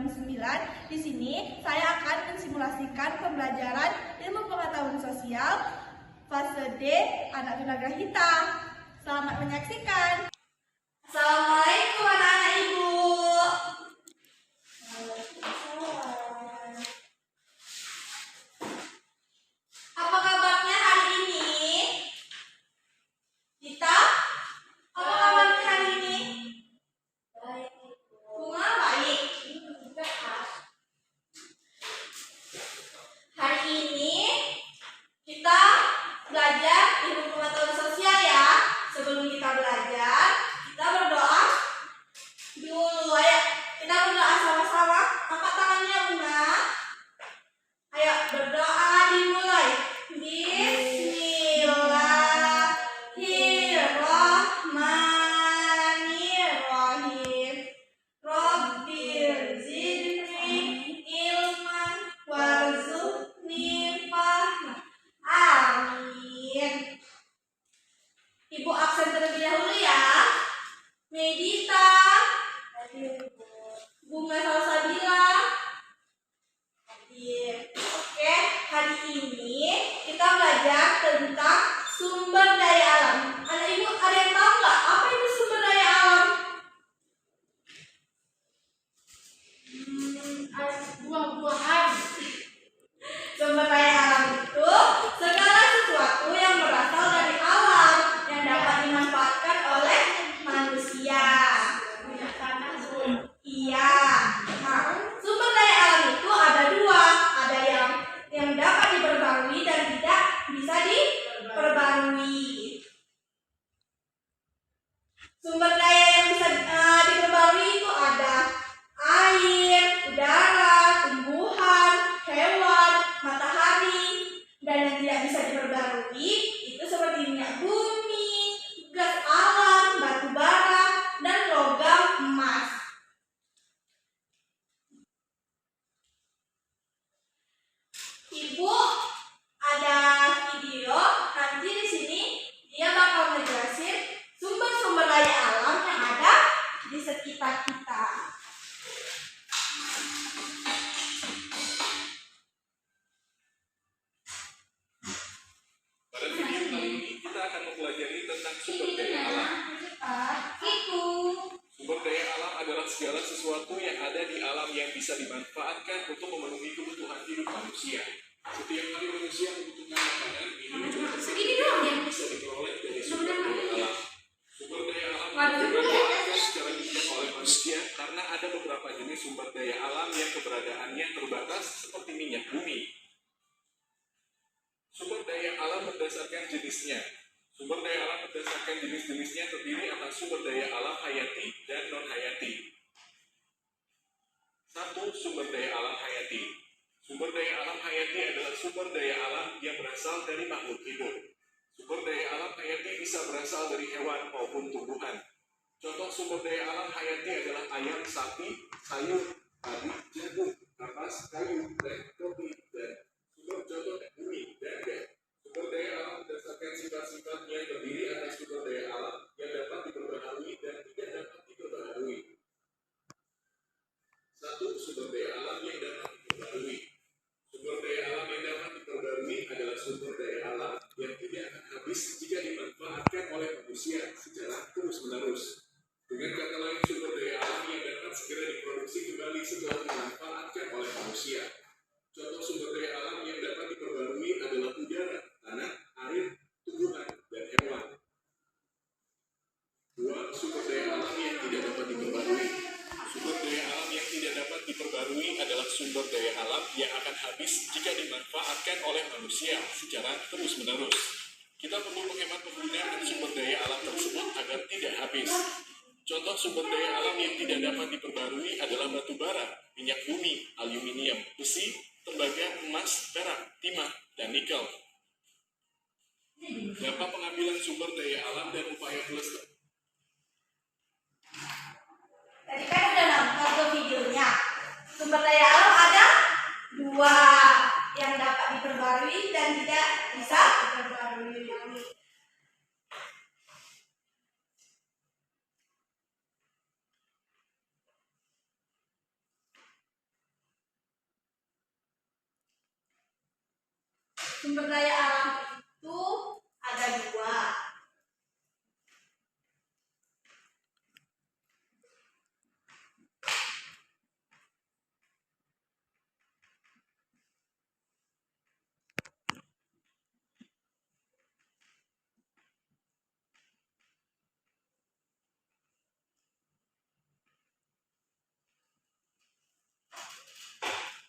69. Di sini saya akan mensimulasikan pembelajaran ilmu pengetahuan sosial fase D anak tunagrahita. Selamat menyaksikan. Assalamualaikum anak-anak ibu. Apa kabarnya hari ini? Dita, apa kabarnya hari ini? Baik. Bunga baik. Hari ini kita belajar ilmu pengetahuan sosial ya. Sebelum kita belajar, kita berdoa dulu. Ayo, kita berdoa sama-sama. Angkat tangannya Bunga. Ayo berdoa dimulai. Bismillahirrahmanirrahim. Rabbir zidni ilman warzuqni fahma. Amin. Ibu absen terlebih dahulu ya. Medita, Bunga Salsabila. Oke, hari ini kita belajar tentang sumber daya alam. Anak ibu ada yang tahu nggak apa itu sumber daya alam? Buah-buahan. Sumber daya alam itu segala sesuatu yang berasal dari alam yang dapat dimanfaatkan oleh manusia. Iya. Nah, sumber daya alam itu ada dua, ada yang dapat diperbarui dan tidak bisa diperbarui. Sumber daya yang bisa diperbarui itu ada air, udara, tumbuhan, hewan, matahari, dan yang tidak bisa diperbarui itu seperti minyak bumi, gas alam, batu bara, dan logam emas. Ibu ada video nanti di sini dia bakal ngejelasin sumber-sumber daya alam yang ada di sekitar kita. Pada video kali ini kita akan mempelajari tentang sumber daya alam. Sumber daya alam adalah segala sesuatu yang ada di alam yang bisa dimanfaatkan untuk memenuhi kebutuhan hidup manusia. Setiap kali manusia membutuhkan makanan, minum, dan bisa diperoleh dari sumber daya alam. Sumber daya alam juga dimanfaatkan secara bijak oleh manusia karena ada beberapa jenis sumber daya alam yang keberadaannya terbatas seperti minyak bumi. Sumber daya alam berdasarkan jenisnya. Sumber daya alam berdasarkan jenis-jenisnya terdiri atas sumber daya alam hayati dan non-hayati. 1. Sumber daya alam hayati. Sumber daya alam hayati adalah sumber daya alam yang berasal dari makhluk hidup. Sumber daya alam hayati bisa berasal dari hewan maupun tumbuhan. Contoh sumber daya alam hayati adalah ayam, sapi, sayur, padi, jagung, kapas, kayu, dan kopi, dan contoh bumi dan gas. Sumber daya alam berdasarkan sifat-sifatnya terdiri atas sumber daya alam yang dapat diperbaharui dan tidak dapat diperbaharui. 1. Sumber daya alam yang dapat diperbaharui. Sumber daya alam yang dapat diperbarui adalah sumber daya alam yang tidak akan habis jika dimanfaatkan oleh manusia secara terus-menerus. Dengan kata lain, sumber daya alam yang dapat segera diproduksi kembali setelah dimanfaatkan oleh manusia. Contoh sumber daya alam yang dapat diperbarui adalah udara, tanah, air, tumbuhan, dan hewan. 2. Sumber daya alam yang tidak dapat diperbarui. Sumber daya alam yang tidak dapat diperbarui adalah sumber daya alam yang akan habis jika dimanfaatkan oleh manusia secara terus-menerus. Kita perlu menghemat penggunaan sumber daya alam tersebut agar tidak habis. Contoh sumber daya alam yang tidak dapat diperbarui adalah batu bara, minyak bumi, aluminium, besi, tembaga, emas, perak, timah, dan nikel. Dampak pengambilan sumber daya alam dan upaya pelestarian. Tadi kan udah nonton tuh videonya. Sumber daya alam ada dua, yang dapat diperbarui dan tidak bisa diperbarui. Sumber daya alam itu ada dua.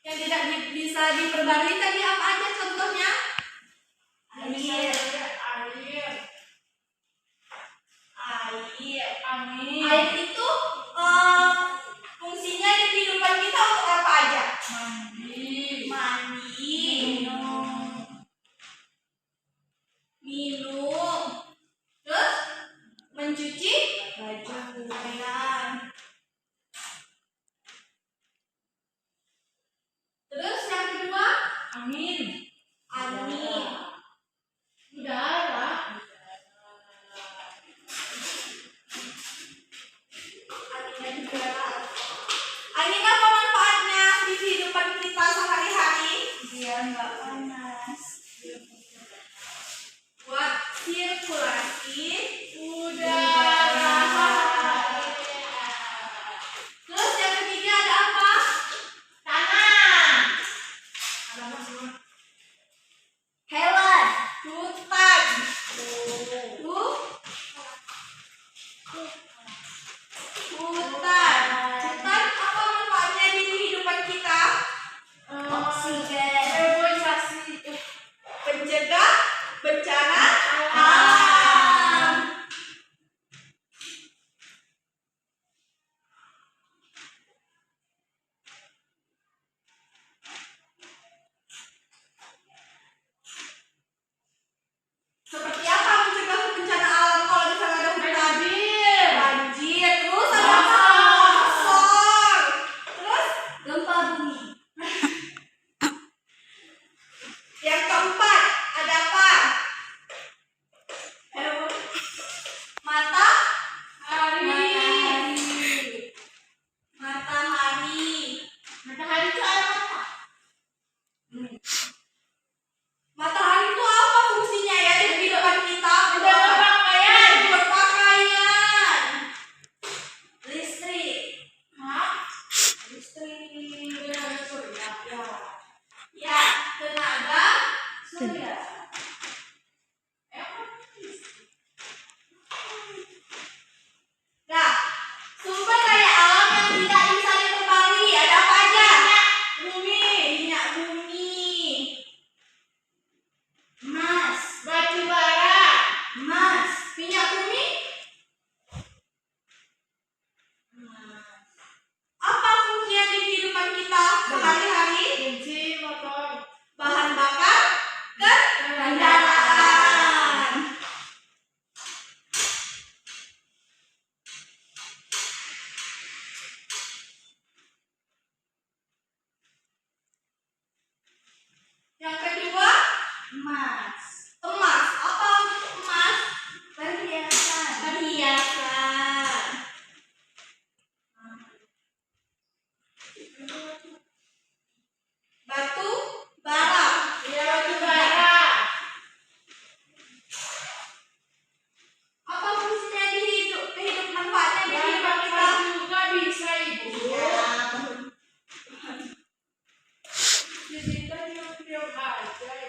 Yang tidak bisa diperbarui tadi apa aja contohnya? Air. Air itu fungsinya di kehidupan kita untuk apa aja? Mandi, minum, terus mencuci pakaian. Terus yang kedua, angin. Udara. Angin apa manfaatnya di kehidupan kita sehari-hari? Biar nggak panas. Buat sirkulasi udara. Terus yang ketiga ada apa? Tanah. Hewan. Hutan. Hutan. Hutan apa manfaatnya di kehidupan kita? Oksigen. Pencegah bencana alam. Seperti apa mencegah bencana alam kalau misalnya ada hutan? Banjir. Terus ada apa? Longsor. Terus Gempa bumi. yang keempat ada apa? Matahari. Matahari itu apa? Matahari itu apa fungsinya ya di kehidupan kita? Berpakaian. Listrik. Ya, tenaga Surya. Nah, sumber daya alam yang tidak bisa diperbarui ada apa aja? Minyak bumi, Emas. batu bara, Emas. minyak bumi. Apa fungsinya di kehidupan kita sehari-hari? Bahan bakar kendaraan. Yang kedua, Emas. emas. Apa emas? Perhiasan. Perhiasan. Batu bara. Apa fungsinya di kehidupan manfaatnya di kehidupan kita?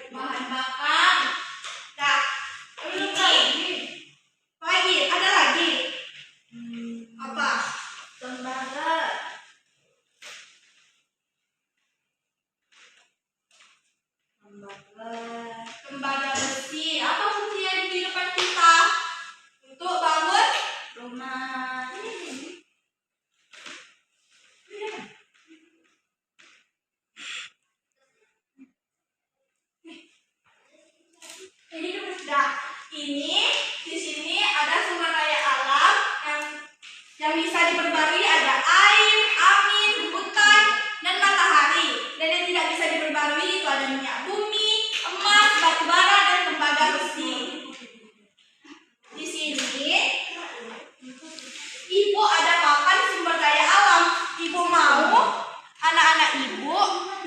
Bahan bakar. Nah, ini lagi ada lagi. Apa? Tembaga. Tembaga besi. Apa fungsinya di kehidupan kita? Untuk bangun Rumah. ini di sini ada sumber daya alam yang bisa diperbarui ada air, angin, hutan, dan matahari. Dan yang tidak bisa diperbarui itu ada minyak bumi, emas, batu bara, dan tembaga besi. Di sini Ibu ada papan sumber daya alam. Ibu mau anak-anak Ibu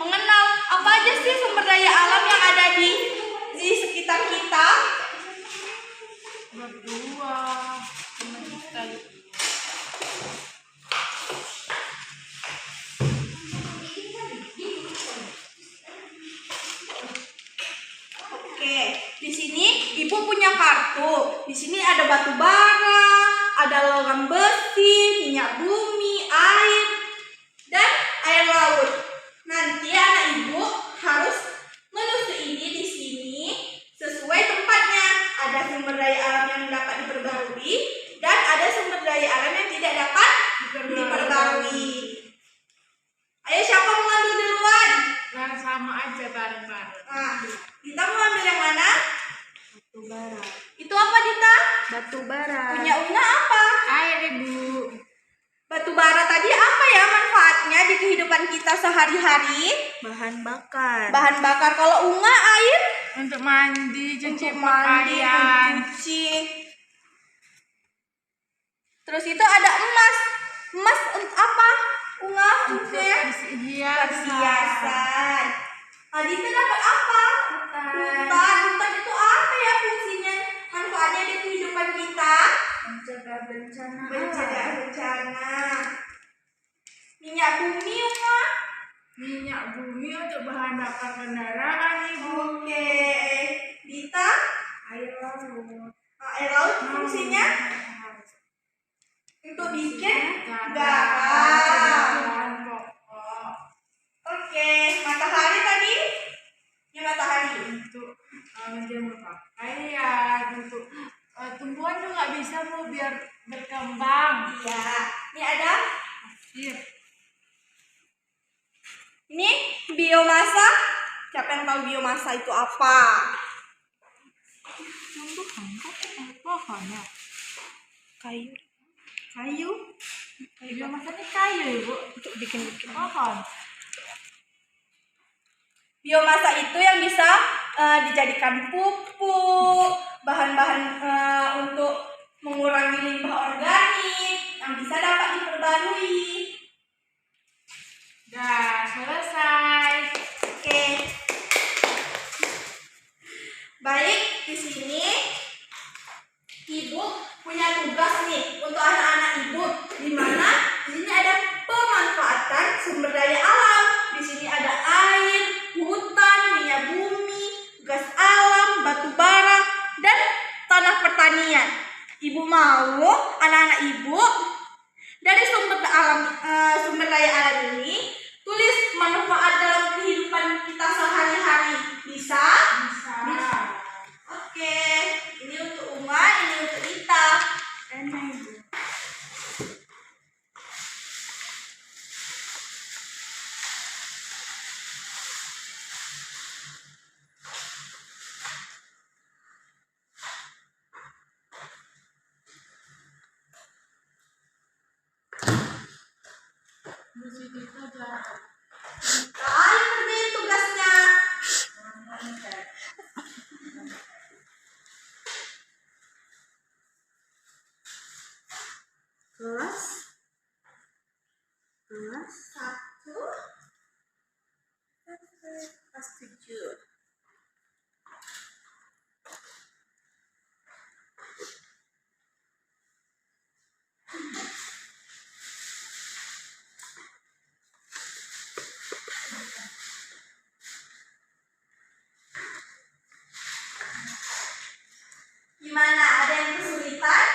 mengenal apa aja sih sumber daya alam yang ada di sekitar kita. Berdua sama kita. Oke, di sini Ibu punya kartu. Di sini ada batu bara, ada logam besi, minyak bumi, air, dan air laut. Nanti anak Ibu harus menelusuri ini di sini sesuai tempatnya. Ada sumber daya alam yang dapat diperbarui dan ada sumber daya alam yang tidak dapat diperbarui. Ayo, siapa mau ngambil duluan? Yang sama aja bareng-bareng. Nah, Dita mau ambil yang mana? Batu bara. Itu apa, Dita? Batu bara. Punya Una apa? Air, Ibu. Batu bara tadi apa ya manfaatnya di kehidupan kita sehari-hari? Bahan bakar. Bahan bakar. Kalau Unga air? Untuk mandi, cuci Untuk mandi, pakaian. mencuci. Terus itu ada emas. Emas untuk apa? Unga fungsinya? Perhiasan. Dita dapat apa? Hutan itu apa ya fungsinya? Manfaatnya di kehidupan kita? Mencegah bencana. Mencegah bencana. Minyak bumi, Unga? Minyak bumi untuk bahan bakar kendaraan, Ibu. Oke. Dita? Air laut. Air laut fungsinya? Untuk bikin garam. Bahan pokok. Oke. Matahari tadi? Ya, matahari. Untuk menjemur pakaian, untuk tumbuhan juga bisa, Bu, biar berkembang. Iya. Ini ada? Iya. Ini biomasa. Siapa yang tahu biomasa itu apa? Tumbuhan pohon ya. Kayu. Biomasanya kayu, Ibu. Untuk bikin Pohon. biomasa itu yang bisa dijadikan pupuk, bahan-bahan untuk mengurangi limbah organik yang bisa dapat diperbarui. Dah selesai. Oke. Baik, di sini Ibu punya tugas nih untuk anak-anak Ibu, di mana di sini ada pemanfaatan sumber daya alam. Di sini ada air, hutan, minyak bumi, gas alam, batu bara, dan tanah pertanian. Ibu mau anak-anak Ibu dari sumber daya alam ini tulis manfaat dalam kehidupan kita sehari-hari. Bisa? Bisa. Oke, ini untuk Uma, ini untuk Dita. Enak, Ibu. Mesti kita jalan. Ayo kerjain tugasnya. Kelas 1 kelas 7. Gimana? Ada yang kesulitan?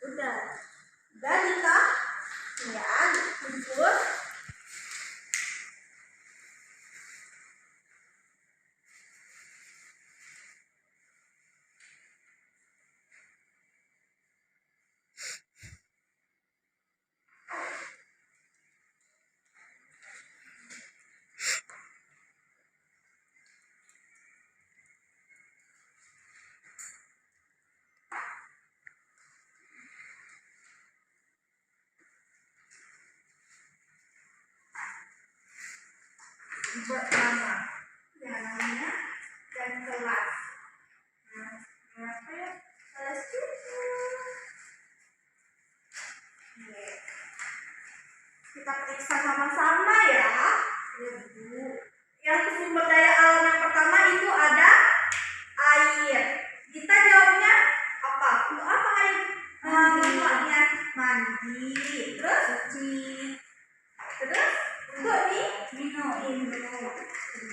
Udah. Udah, Dita? Ya. bernama. Yang namanya dan kelas. Nah, apa ya? Kelas cucu. Oke. Kita periksa sama-sama ya. Ya, Bu. Yang sumber daya alam yang pertama itu ada air. Kita jawabnya apa? Untuk apa air? Manfaatnya mandi, terus cuci, terus untuk minum.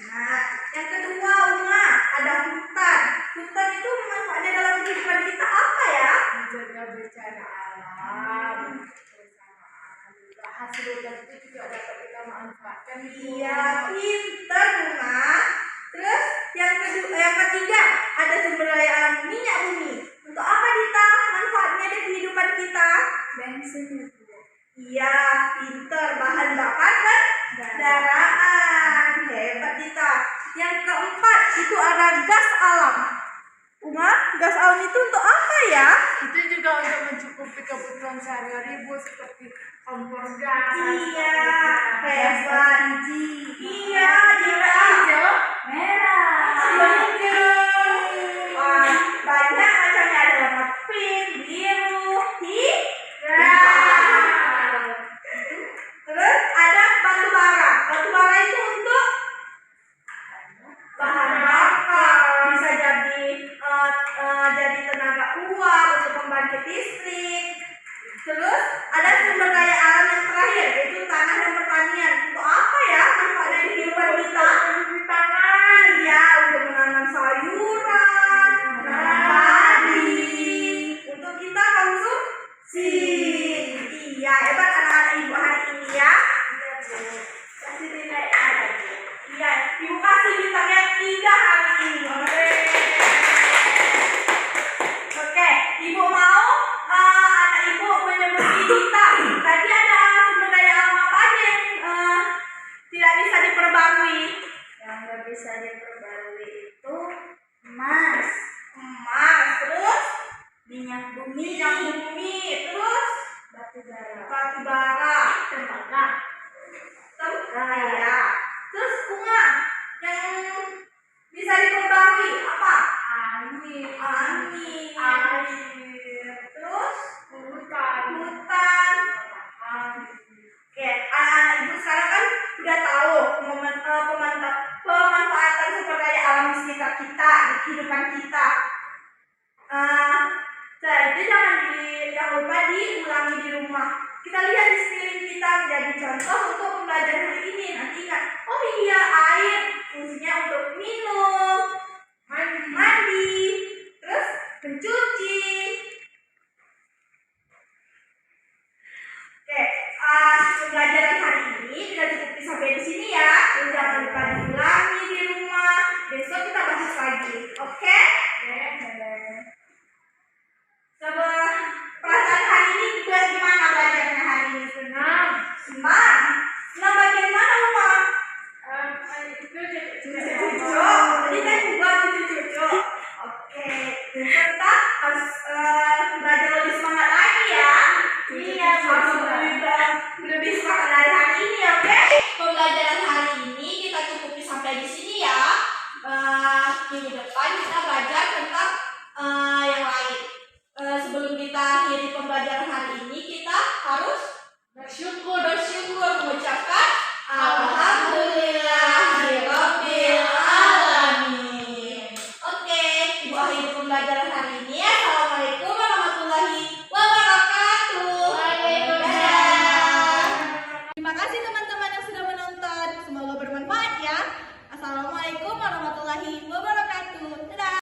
Nah, yang kedua Uma, ada hutan. Hutan itu manfaatnya dalam kehidupan kita apa ya? Menjaga bencana alam, hasil hutan itu juga dapat kita manfaatkan. Iya, pinter Uma. Terus yang ketiga ada sumber daya alam minyak bumi. Untuk apa Dita? Manfaatnya di kehidupan kita? Bensin itu. Iya, pinter. Bahan bakar kan? Kendaraan. Hebat Dita. Yang keempat itu ada gas alam. Uma, gas alam itu untuk apa ya? Itu juga untuk mencukupi kebutuhan sehari-hari, Bu, seperti kompor gas. Iya, hebat Ji. Iya, Dita. Hijau, merah. Wah, banyak macamnya, ada warna pink, biru, hijau. Terus ada batu bara. Batu bara itu untuk bahan bakar, bisa jadi tenaga uap untuk pembangkit listrik. Terus ada sumber daya alam yang terakhir, yaitu tanah dan pertanian. Untuk apa ya manfaatnya di kehidupan kita? Tangan ya, untuk menanam sayuran, menanam padi, untuk kita konsumsi. Iya, hebat anak-anak ibu hari ini ya. Kasih nilai ada. Iya, ibu kasih bintangnya 3 hari ini. Oke, ibu mau anak ibu menyebut Dita. Tadi ada sumber daya alam apa aja yang tidak bisa diperbarui? Yang nggak bisa diperbarui itu Emas, terus minyak minyak bumi, terus batu bara, batu bara, tembaga, ya. Terus bunga yang bisa diperbarui apa? angin, Angin, air, terus hutan, hutan. Oke, anak-anak ibu sekarang kan udah tahu pemanfaatan sumber daya alam di sekitar kita, di kehidupan kita. Jadi jangan lupa diulangi di rumah. Kita lihat di sekeliling kita menjadi contoh untuk pembelajaran hari ini. Nanti ingat, oh iya air fungsinya untuk minum, mandi, terus mencuci. Oke, pembelajaran hari ini kita cukup sampai di sini ya. Dan jangan lupa diulangi di rumah. Besok kita bahas lagi. Oke? Coba perasaan hari ini juga gimana belajarnya hari ini? senang, Senang. Senang bagian mana Uma? itu Cucu. Ini kan juga cucu-cucu. Oke. Kita harus belajar lebih semangat lagi ya. Iya, harus lebih semangat dari hari ini, oke? Pembelajaran hari ini kita cukupi sampai di sini ya. Minggu depan kita belajar tentang yang lain. Sebelum kita akhiri pembelajaran hari ini, kita harus bersyukur mengucapkan Alhamdulillahirabbil alamin. Oke, ibu akhiri pembelajaran hari ini. Assalamualaikum warahmatullahi wabarakatuh. Waalaikumsalam. Terima kasih teman-teman yang sudah menonton. Semoga bermanfaat ya. Assalamualaikum warahmatullahi wabarakatuh. Dadah.